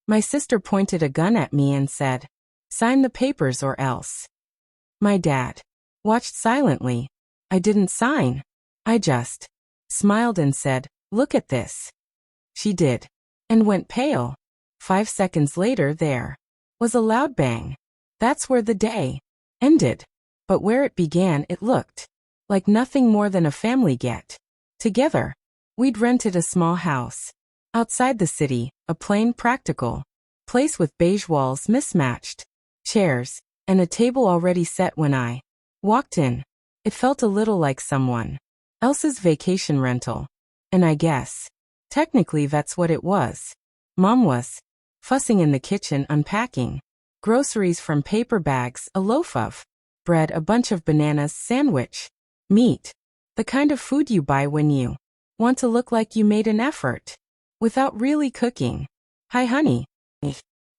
My sister pointed a gun at me and said, "Sign the papers or else." My dad watched silently. I didn't sign. I just smiled and said, "Look at this." She did. And went pale. 5 seconds later there was a loud bang. That's where the day ended. But where it began it looked like nothing more than a family get together. We'd rented a small house outside the city, a plain, practical place with beige walls, mismatched chairs, and a table already set. When I walked in, it felt a little like someone else's vacation rental. And I guess technically that's what it was. Mom was fussing in the kitchen, unpacking groceries from paper bags, a loaf of bread, a bunch of bananas, sandwich meat. The kind of food you buy when you want to look like you made an effort without really cooking. "Hi, honey,"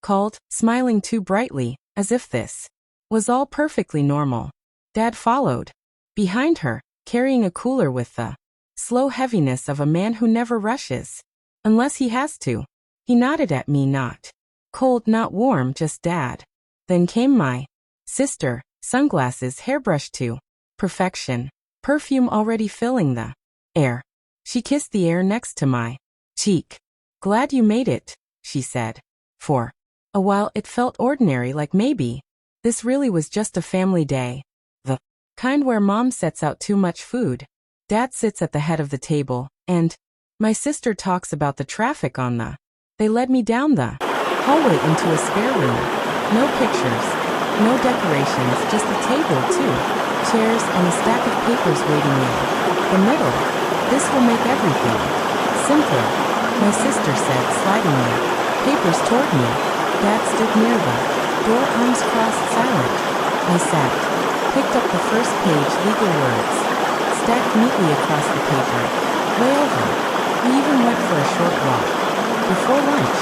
called, smiling too brightly, as if this was all perfectly normal. Dad followed behind her, carrying a cooler with the slow heaviness of a man who never rushes unless he has to. He nodded at me, not cold, not warm, just Dad. Then came my sister, sunglasses, hairbrush to perfection, perfume already filling the air. She kissed the air next to my cheek. "Glad you made it," she said. For a while it felt ordinary, like maybe this really was just a family day. The kind where Mom sets out too much food, Dad sits at the head of the table, and my sister talks about the traffic on the. They led me down the hallway into a spare room. No pictures, no decorations, just a table, 2 chairs, and a stack of papers waiting in the middle. "This will make everything simpler," my sister said, sliding the papers toward me. Dad stood near the door, arms crossed, silent. I sat, picked up the first page, legal words, stacked neatly across the paper. Way over. We even went for a short walk. Before lunch,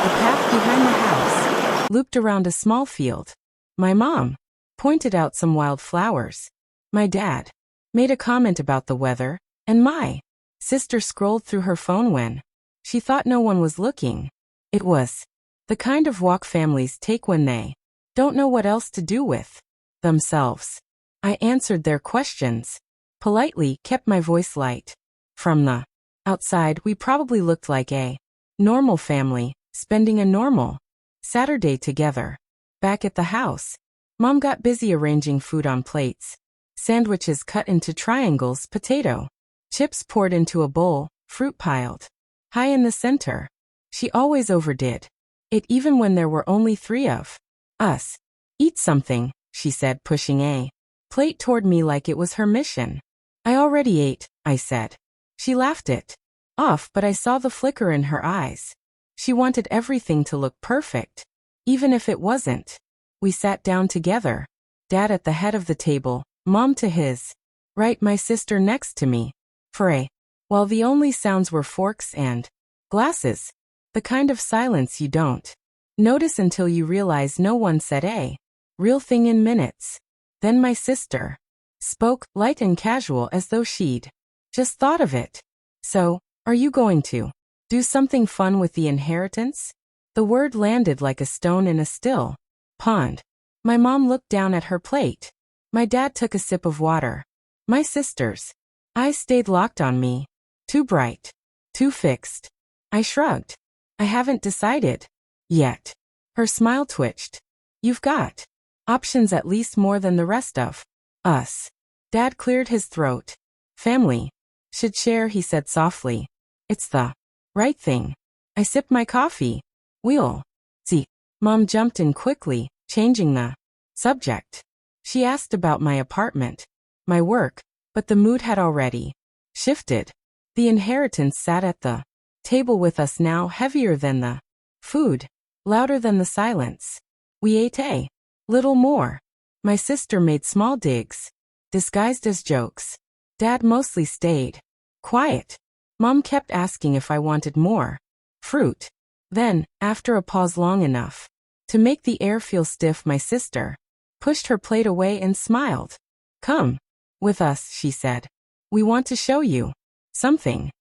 the path behind the house looped around a small field. My mom pointed out some wild flowers. My dad made a comment about the weather, and my sister scrolled through her phone when she thought no one was looking. It was the kind of walk families take when they don't know what else to do with themselves. I answered their questions politely, kept my voice light. From the outside, we probably looked like a normal family, spending a normal Saturday together. Back at the house, Mom got busy arranging food on plates. Sandwiches cut into triangles, potato chips poured into a bowl, fruit piled high in the center. She always overdid it, even when there were only 3 of us. "Eat something," she said, pushing a plate toward me like it was her mission. "I already ate," I said. She laughed it off, but I saw the flicker in her eyes. She wanted everything to look perfect, even if it wasn't. We sat down together. Dad at the head of the table, Mom to his right, my sister next to me. For a while the only sounds were forks and glasses, the kind of silence you don't notice until you realize no one said a real thing in minutes. Then my sister spoke, light and casual, as though she'd just thought of it. "So, are you going to do something fun with the inheritance?" The word landed like a stone in a still pond. My mom looked down at her plate. My dad took a sip of water. My sister's eyes stayed locked on me. Too bright. Too fixed. I shrugged. "I haven't decided yet." Her smile twitched. "You've got options, at least more than the rest of us." Dad cleared his throat. "Family should share," he said softly. "It's the right thing." I sipped my coffee. "We'll see." Mom jumped in quickly, changing the subject. She asked about my apartment, my work, but the mood had already shifted. The inheritance sat at the table with us now, heavier than the food, louder than the silence. We ate a little more. My sister made small digs, disguised as jokes. Dad mostly stayed quiet. Mom kept asking if I wanted more fruit. Then, after a pause long enough to make the air feel stiff, my sister pushed her plate away and smiled. "Come with us," she said. "We want to show you something."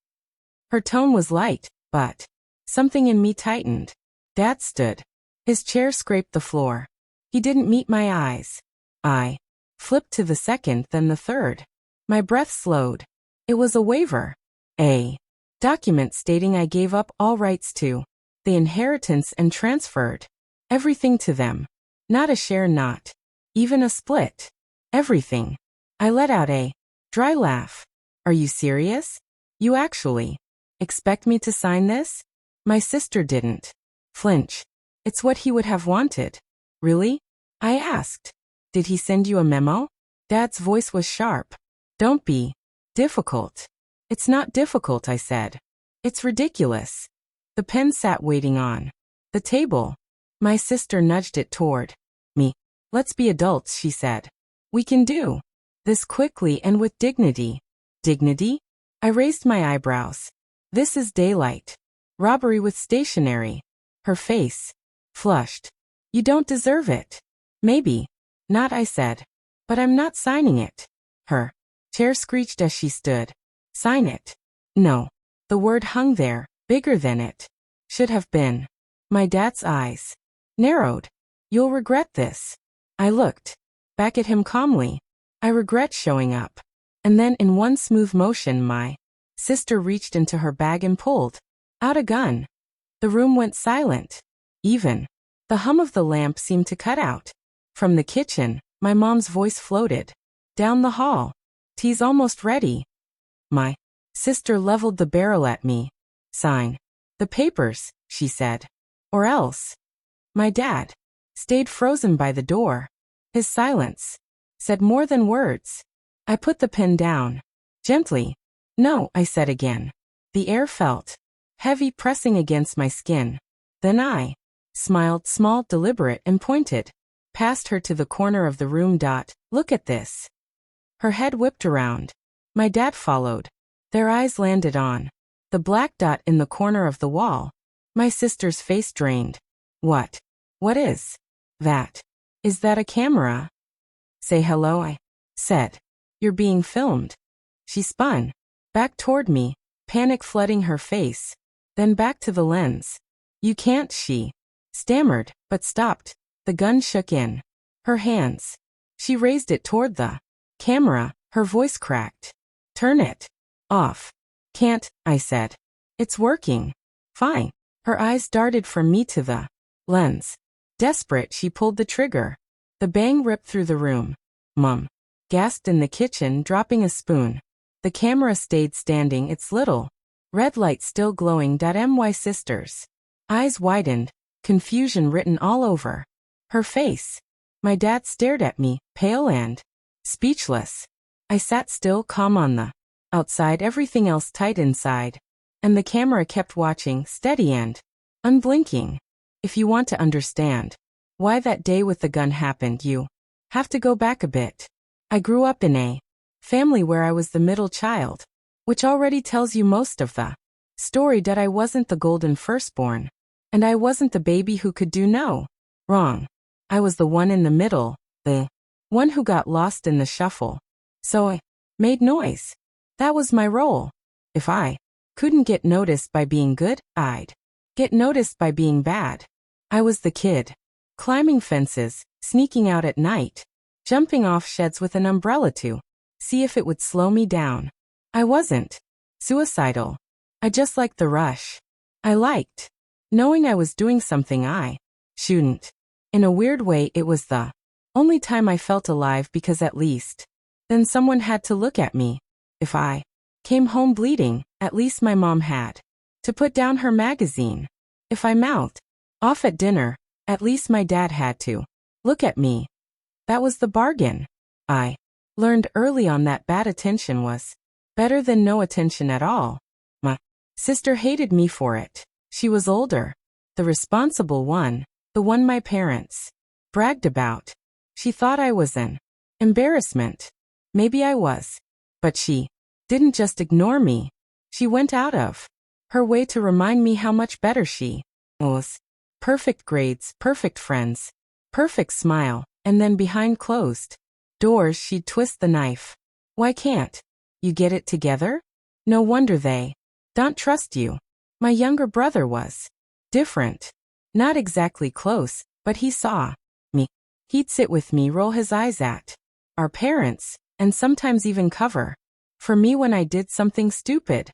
Her tone was light, but something in me tightened. Dad stood. His chair scraped the floor. He didn't meet my eyes. I flipped to the second, then the third. My breath slowed. It was a waiver. A document stating I gave up all rights to the inheritance and transferred everything to them. Not a share, not even a split. Everything. I let out a dry laugh. Are you serious? You actually expect me to sign this? My sister didn't flinch. It's what he would have wanted. Really? I asked. Did he send you a memo? Dad's voice was sharp. Don't be difficult. It's not difficult, I said. It's ridiculous. The pen sat waiting on the table. My sister nudged it toward me. Let's be adults, she said. We can do this quickly and with dignity. Dignity? I raised my eyebrows. This is daylight robbery with stationery. Her face flushed. You don't deserve it. Maybe not, I said. But I'm not signing it. Her chair screeched as she stood. Sign it. No. The word hung there, bigger than it should have been. My dad's eyes narrowed. You'll regret this. I looked back at him calmly. I regret showing up. And then in one smooth motion my sister reached into her bag and pulled out a gun. The room went silent. Even the hum of the lamp seemed to cut out. From the kitchen, my mom's voice floated down the hall. Tea's almost ready. My sister leveled the barrel at me. Sign the papers, she said. Or else. My dad stayed frozen by the door. His silence said more than words. I put the pen down. Gently. No, I said again. The air felt heavy pressing against my skin. Then I smiled, small, deliberate, and pointed past her to the corner of the room. Look at this. Her head whipped around. My dad followed. Their eyes landed on the black dot in the corner of the wall. My sister's face drained. What? What is that? Is that a camera? Say hello, I said. You're being filmed. She spun back toward me, panic flooding her face, then back to the lens. You can't, she stammered, but stopped. The gun shook in her hands. She raised it toward the camera, her voice cracked. Turn it off. Can't, I said. It's working. Fine. Her eyes darted from me to the lens. Desperate, she pulled the trigger. The bang ripped through the room. Mum gasped in the kitchen, dropping a spoon. The camera stayed standing, its little red light still glowing. My sister's eyes widened, confusion written all over her face. My dad stared at me, pale and speechless. I sat still, calm on the outside, everything else tight inside. And the camera kept watching, steady and unblinking. If you want to understand why that day with the gun happened, you have to go back a bit. I grew up in a family where I was the middle child, which already tells you most of the story. I wasn't the golden firstborn, and I wasn't the baby who could do no wrong. I was the one in the middle, the one who got lost in the shuffle. So I made noise. That was my role. If I couldn't get noticed by being good, I'd get noticed by being bad. I was the kid, climbing fences, sneaking out at night, jumping off sheds with an umbrella to see if it would slow me down. I wasn't suicidal. I just liked the rush. I liked knowing I was doing something I shouldn't. In a weird way, it was the only time I felt alive, because at least then someone had to look at me. If I came home bleeding, at least my mom had to put down her magazine. If I mouthed off at dinner, at least my dad had to look at me. That was the bargain. I learned early on that bad attention was better than no attention at all. My sister hated me for it. She was older, the responsible one, the one my parents bragged about. She thought I was an embarrassment. Maybe I was. But she didn't just ignore me. She went out of her way to remind me how much better she was. Perfect grades, perfect friends, perfect smile, and then behind closed doors she'd twist the knife. Why can't you get it together? No wonder they don't trust you. My younger brother was different. Not exactly close, but he saw me. He'd sit with me, roll his eyes at our parents, and sometimes even cover for me when I did something stupid.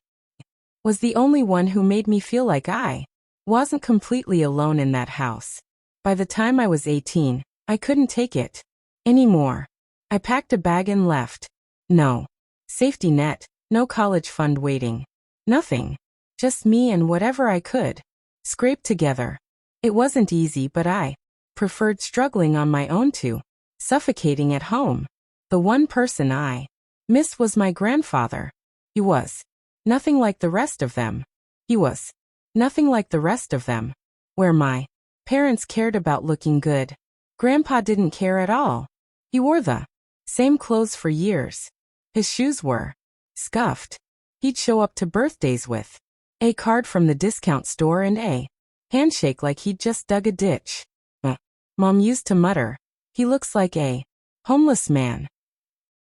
Was the only one who made me feel like I wasn't completely alone in that house. By the time I was 18, I couldn't take it anymore. I packed a bag and left. No safety net, no college fund waiting. Nothing. Just me and whatever I could scrape together. It wasn't easy, but I preferred struggling on my own to suffocating at home. The one person I missed was my grandfather. He was nothing like the rest of them. He was nothing like the rest of them. Where my parents cared about looking good, Grandpa didn't care at all. He wore the same clothes for years. His shoes were scuffed. He'd show up to birthdays with a card from the discount store and a handshake like he'd just dug a ditch. Mom used to mutter, "He looks like a homeless man."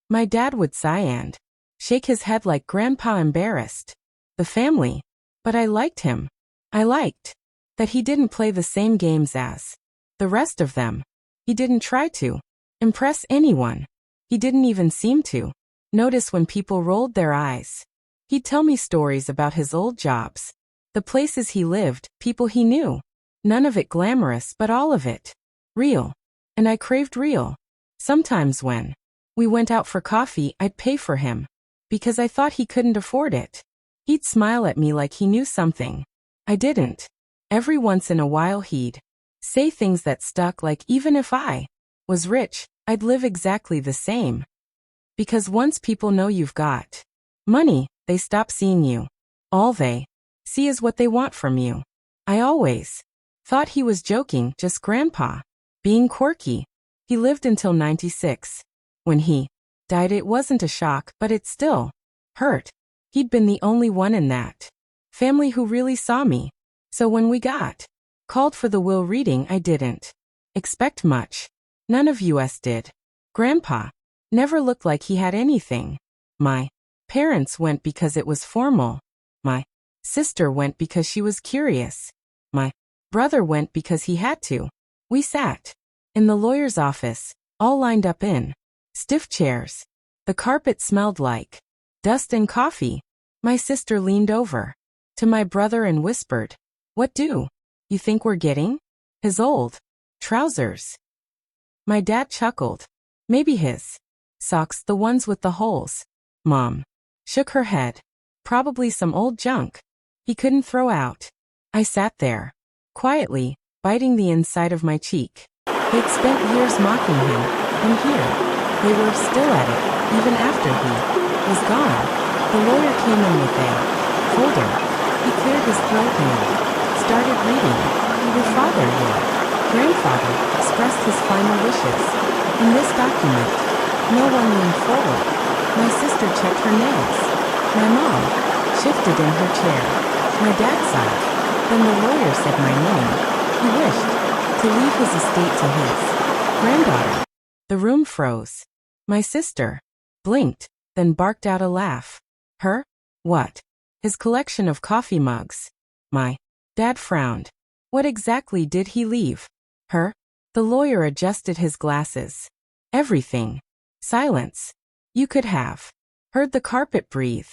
My dad would sigh and shake his head like Grandpa embarrassed the family. But I liked him. I liked that he didn't play the same games as the rest of them. He didn't try to impress anyone. He didn't even seem to notice when people rolled their eyes. He'd tell me stories about his old jobs, the places he lived, people he knew. None of it glamorous, but all of it real. And I craved real. Sometimes when we went out for coffee, I'd pay for him because I thought he couldn't afford it. He'd smile at me like he knew something I didn't. Every once in a while he'd say things that stuck, like even if I was rich, I'd live exactly the same. Because once people know you've got money, they stop seeing you. All they see is what they want from you. I always thought he was joking, just Grandpa being quirky. He lived until 96. When he died, it wasn't a shock, but it still hurt. He'd been the only one in that family who really saw me. So when we got called for the will reading, I didn't expect much. None of us did. Grandpa never looked like he had anything. My parents went because it was formal. My sister went because she was curious. My brother went because he had to. We sat in the lawyer's office, all lined up in stiff chairs. The carpet smelled like dust and coffee. My sister leaned over to my brother and whispered, "What do you think we're getting?" His old trousers. My dad chuckled. Maybe his socks, the ones with the holes. Mom shook her head. Probably some old junk he couldn't throw out. I sat there, quietly, biting the inside of my cheek. They'd spent years mocking him, and here they were still at it, even after he was gone. The lawyer came in with a folder. He cleared his throat and started reading. Your father, your grandfather, expressed his final wishes. In this document, no one leaned forward. My sister checked her nails. My mom shifted in her chair. My dad sighed. Then the lawyer said my name. He wished to leave his estate to his granddaughter. The room froze. My sister blinked, then barked out a laugh. Her? What? His collection of coffee mugs. My dad frowned. What exactly did he leave her? The lawyer adjusted his glasses. Everything. Silence. You could have heard the carpet breathe.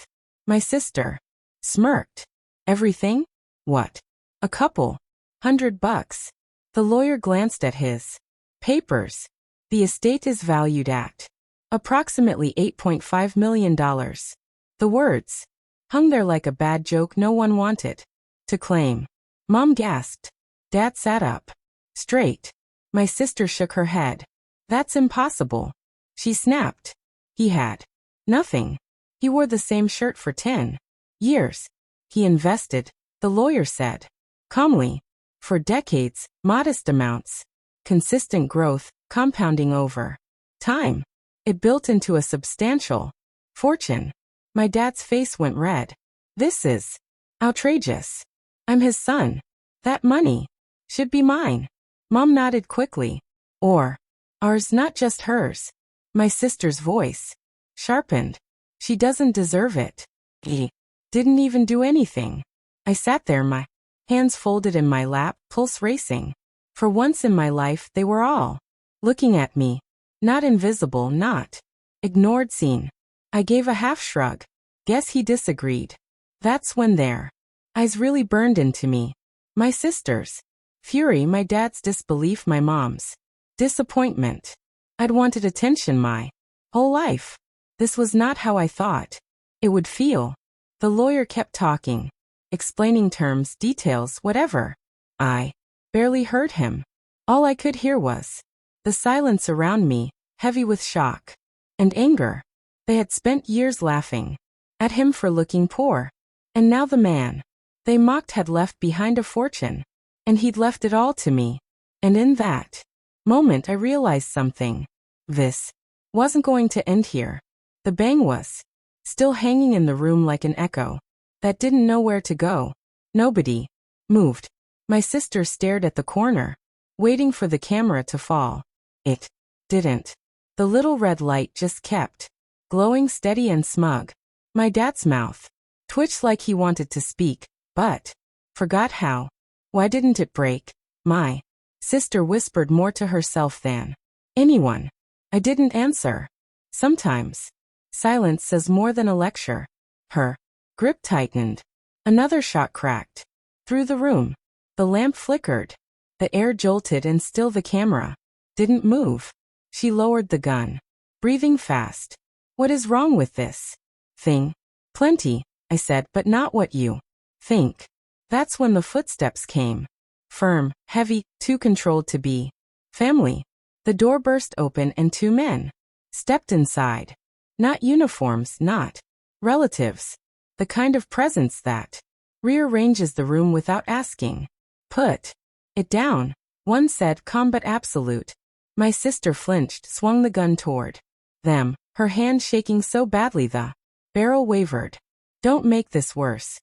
My sister smirked. Everything? What? A couple $100. The lawyer glanced at his papers. The estate is valued at approximately $8.5 million. The words hung there like a bad joke no one wanted to claim. Mom gasped. Dad sat up straight. My sister shook her head. That's impossible. She snapped. He had nothing. He wore the same shirt for 10 years. He invested, the lawyer said calmly, for decades, modest amounts, consistent growth, compounding over time. It built into a substantial fortune. My dad's face went red. This is outrageous. I'm his son. That money should be mine. Mom nodded quickly. Or ours, not just hers. My sister's voice sharpened. She doesn't deserve it. He didn't even do anything. I sat there, my Hands folded in my lap, pulse racing. For once in my life, they were all looking at me. Not invisible, not ignored, seen. I gave a half shrug. Guess he disagreed. That's when their eyes really burned into me. My sister's fury, my dad's disbelief, my mom's disappointment. I'd wanted attention my whole life. This was not how I thought it would feel. The lawyer kept talking, explaining terms, details, whatever. I barely heard him. All I could hear was the silence around me, heavy with shock and anger. They had spent years laughing at him for looking poor. And now the man they mocked had left behind a fortune. And he'd left it all to me. And in that moment I realized something. This wasn't going to end here. The bang was still hanging in the room like an echo that didn't know where to go. Nobody moved. My sister stared at the corner, waiting for the camera to fall. It didn't. The little red light just kept glowing, steady and smug. My dad's mouth twitched like he wanted to speak, but forgot how. Why didn't it break? My sister whispered more to herself than anyone. I didn't answer. Sometimes silence says more than a lecture. Her grip tightened. Another shot cracked through the room. The lamp flickered. The air jolted and still the camera didn't move. She lowered the gun, breathing fast. What is wrong with this thing? Plenty, I said, but not what you think. That's when the footsteps came. Firm, heavy, too controlled to be family. The door burst open and two men stepped inside. Not uniforms, not relatives. The kind of presence that rearranges the room without asking. Put it down, one said, calm but absolute. My sister flinched, swung the gun toward them, her hand shaking so badly the barrel wavered. Don't make this worse,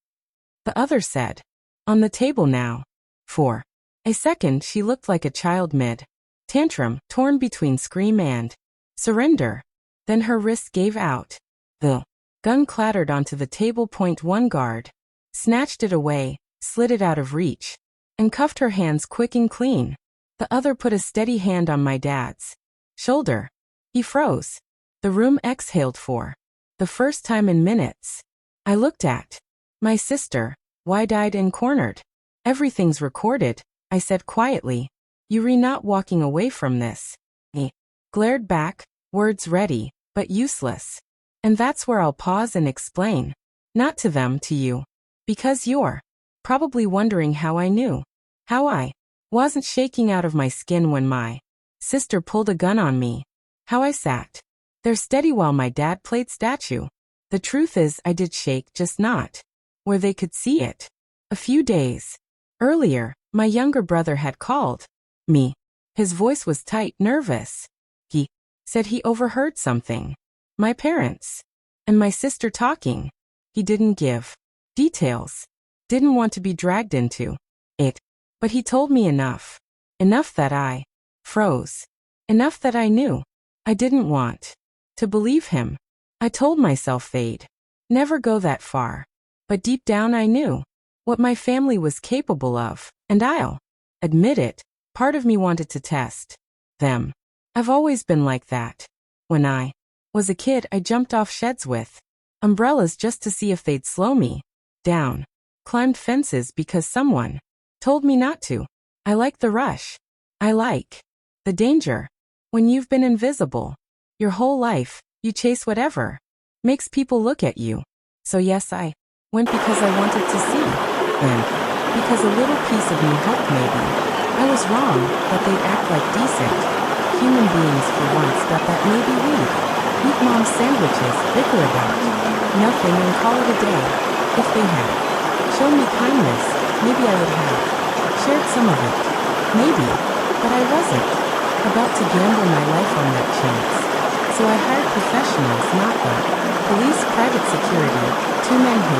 the other said. On the table now. For a second she looked like a child mid-tantrum, torn between scream and surrender. Then her wrist gave out. The gun clattered onto the table. One guard snatched it away, slid it out of reach, and cuffed her hands quick and clean. The other put a steady hand on my dad's shoulder. He froze. The room exhaled for the first time in minutes. I looked at my sister, wide-eyed and cornered. Everything's recorded, I said quietly. You're not walking away from this. He glared back, words ready, but useless. And that's where I'll pause and explain. Not to them, to you. Because you're probably wondering how I knew. How I wasn't shaking out of my skin when my sister pulled a gun on me. How I sat there steady while my dad played statue. The truth is I did shake, just not where they could see it. A few days earlier, my younger brother had called me. His voice was tight, nervous. He said he overheard something. My parents and my sister talking. He didn't give details. Didn't want to be dragged into it. But he told me enough. Enough that I froze. Enough that I knew I didn't want to believe him. I told myself they'd never go that far. But deep down I knew what my family was capable of, and I'll admit it, part of me wanted to test them. I've always been like that. When I was a kid, I jumped off sheds with umbrellas just to see if they'd slow me down. Climbed fences because someone told me not to. I like the rush. I like the danger. When you've been invisible your whole life, you chase whatever makes people look at you. So yes, I went because I wanted to see. And because a little piece of me hoped maybe I was wrong, that they'd act like decent human beings for once, that maybe we'd eat mom's sandwiches, bicker about nothing and call it a day. If they had shown me kindness, maybe I would have shared some of it. Maybe. But I wasn't about to gamble my life on that chance. So I hired professionals, not the police, private security, two men who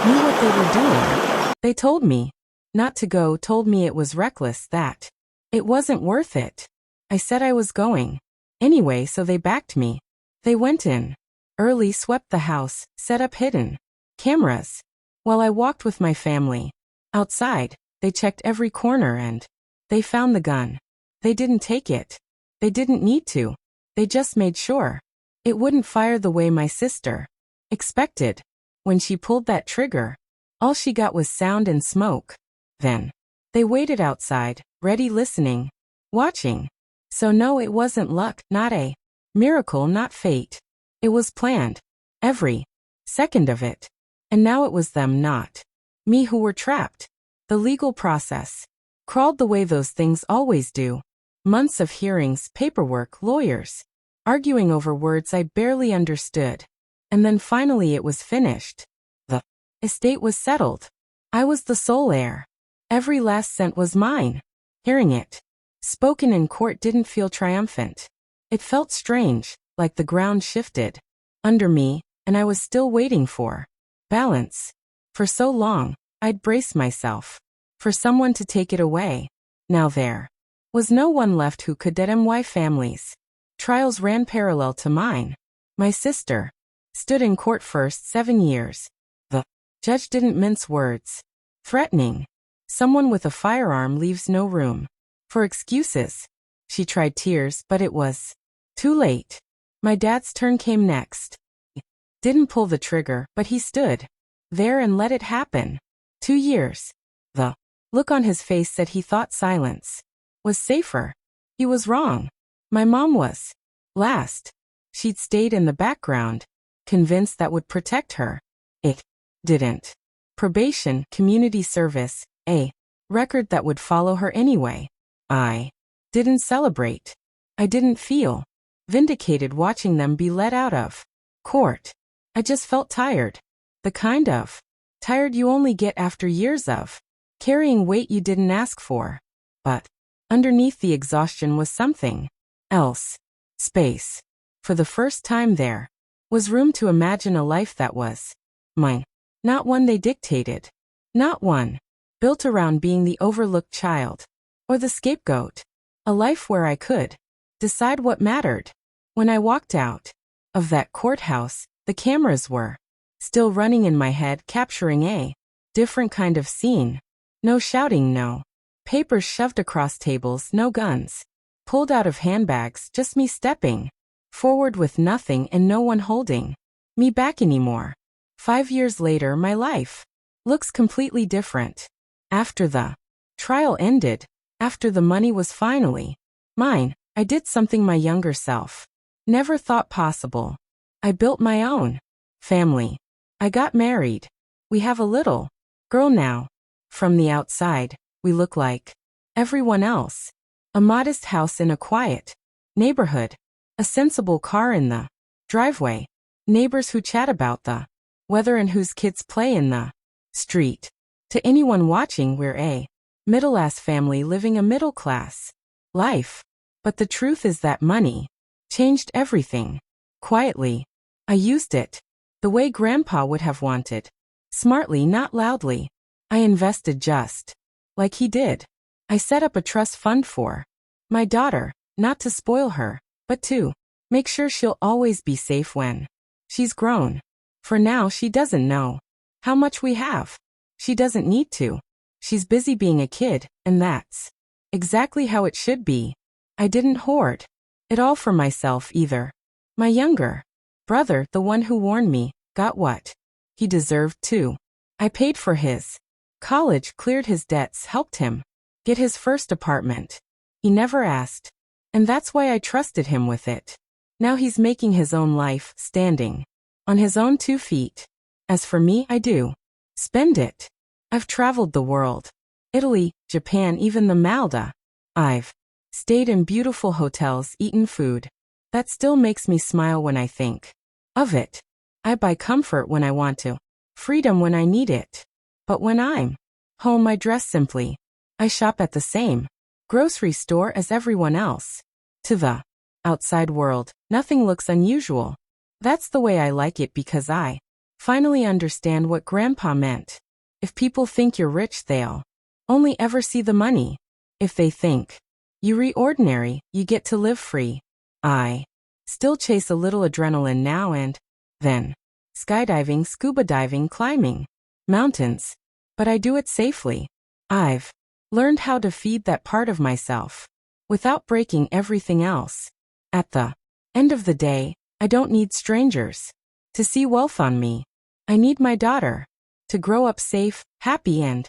knew what they were doing. They told me not to go, told me it was reckless, that it wasn't worth it. I said I was going anyway, so they backed me. They went in early, swept the house, set up hidden cameras, while I walked with my family outside. They checked every corner and they found the gun. They didn't take it. They didn't need to. They just made sure it wouldn't fire the way my sister expected. When she pulled that trigger, all she got was sound and smoke. Then they waited outside, ready, listening, watching. So no, it wasn't luck, not a miracle, not fate. It was planned. Every second of it. And now it was them, not me, who were trapped. The legal process crawled the way those things always do. Months of hearings, paperwork, lawyers, arguing over words I barely understood. And then finally it was finished. The estate was settled. I was the sole heir. Every last cent was mine. Hearing it spoken in court didn't feel triumphant. It felt strange, like the ground shifted under me, and I was still waiting for balance. For so long, I'd braced myself for someone to take it away. Now there was no one left who could. My family's trials ran parallel to mine. My sister stood in court first 7 years. The judge didn't mince words. Threatening. Someone with a firearm leaves no room for excuses. She tried tears, but it was too late. My dad's turn came next. He didn't pull the trigger, but he stood there and let it happen. 2 years. The look on his face said he thought silence was safer. He was wrong. My mom was last. She'd stayed in the background, convinced that would protect her. It didn't. Probation, community service, a record that would follow her anyway. I didn't celebrate. I didn't feel vindicated watching them be let out of court. I just felt tired. The kind of tired you only get after years of carrying weight you didn't ask for. But underneath the exhaustion was something else. Space. For the first time there was room to imagine a life that was mine. Not one they dictated. Not one built around being the overlooked child or the scapegoat. A life where I could decide what mattered. When I walked out of that courthouse, the cameras were still running in my head, capturing a different kind of scene. No shouting, no papers shoved across tables, no guns pulled out of handbags, just me stepping forward with nothing and no one holding me back anymore. 5 years later, my life looks completely different. After the trial ended, after the money was finally mine, I did something my younger self never thought possible. I built my own family. I got married. We have a little girl now. From the outside, we look like everyone else. A modest house in a quiet neighborhood. A sensible car in the driveway. Neighbors who chat about the weather and whose kids play in the street. To anyone watching, we're a middle-class family living a middle-class life. But the truth is that money changed everything. Quietly, I used it the way Grandpa would have wanted. Smartly, not loudly. I invested just like he did. I set up a trust fund for my daughter, not to spoil her, but to make sure she'll always be safe when she's grown. For now, she doesn't know how much we have. She doesn't need to. She's busy being a kid, and that's exactly how it should be. I didn't hoard it all for myself either. My younger brother, the one who warned me, got what he deserved too. I paid for his college, cleared his debts, helped him get his first apartment. He never asked, and that's why I trusted him with it. Now he's making his own life, standing on his own 2 feet. As for me, I do spend it. I've traveled the world. Italy, Japan, even the Maldives. I've stayed in beautiful hotels, eaten food that still makes me smile when I think of it. I buy comfort when I want to, freedom when I need it. But when I'm home, I dress simply. I shop at the same grocery store as everyone else. To the outside world, nothing looks unusual. That's the way I like it, because I finally understand what Grandpa meant. If people think you're rich, they'll only ever see the money. If they think you're ordinary, you get to live free. I still chase a little adrenaline now and then. Skydiving, scuba diving, climbing mountains. But I do it safely. I've learned how to feed that part of myself without breaking everything else. At the end of the day, I don't need strangers to see wealth on me. I need my daughter to grow up safe, happy, and